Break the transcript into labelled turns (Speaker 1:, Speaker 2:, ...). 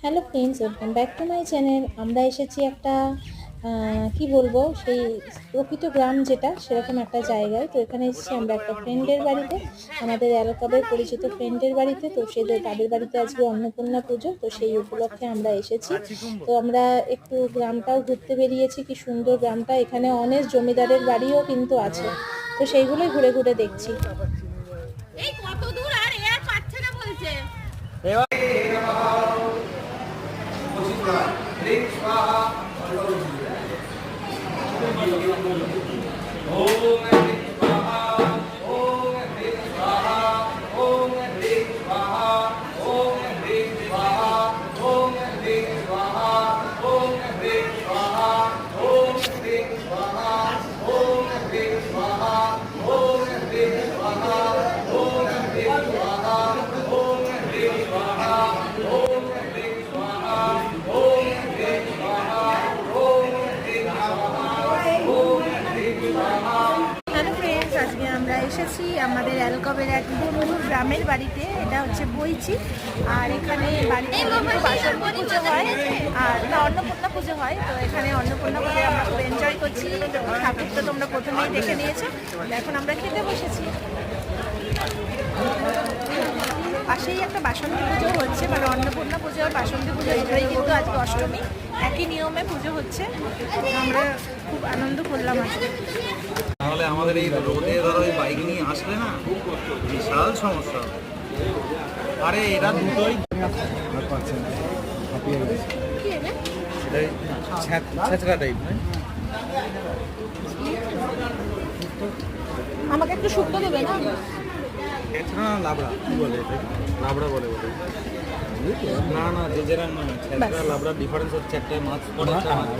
Speaker 1: Hello friends, welcome back to my channel. আমরা এসেছি একটা কি বলবো, সেই প্রকৃত গ্রাম যেটা সেরকম একটা জায়গায়। তো এখানে এসেছি আমরা একটা ফ্রেন্ডের বাড়িতে, আমাদের এলাকাবের পরিচিত ফ্রেন্ডের বাড়িতে। তো তাদের বাড়িতে আজকে অন্নপূর্ণা পুজো, তো সেই উপলক্ষে আমরা এসেছি। তো আমরা একটু গ্রামটাও ঘুরতে বেরিয়েছি। কি সুন্দর গ্রামটা, এখানে অনেক জমিদারের বাড়িও কিন্তু আছে। তো সেইগুলোই ঘুরে ঘুরে দেখছি।
Speaker 2: এই কত দূর আর এ আর পাচ্ছে না বলছে। হ্যালো ফ্রেন্ডস, আজকে আমরা এসেছি আমাদের অ্যালকবের এক বন্ধুর গ্রামের বাড়িতে। এটা হচ্ছে বইচি। আর এখানে বাড়িতে বাসন্তী পুজো হয় আর না অন্নপূর্ণা পুজো হয়। তো এখানে অন্নপূর্ণা পুজো আমরা খুব এনজয় করছি। ঠাকুর তো তোমরা প্রথমেই দেখে নিয়েছো। এখন আমরা খেতে বসেছি। পাশেই একটা বাসন্তী পুজো হচ্ছে, মানে অন্নপূর্ণা পুজো আর বাসন্তী পুজো দুটোই কিন্তু আজকে অষ্টমী, একই নিয়মে পুজো হচ্ছে। আমরা খুব আনন্দ করলাম আজকে।
Speaker 3: তাহলে আমাদের এই রোডে ধরো এই বাইক নিয়ে আসলে না বিশাল সমস্যা। আরে এরা দুটোই ছেঁচড়া টাইপ।
Speaker 2: আমাকে একটু শুক্তো দেবে না?
Speaker 3: ছেঁচড়া না লাবড়া কি বলে, এটা লাবড়া বলে বলে না না যে যেরকম না ছেঁচড়া লাবড়া ডিফারেন্স হচ্ছে, একটা মাছ পড়ে একটা মাছ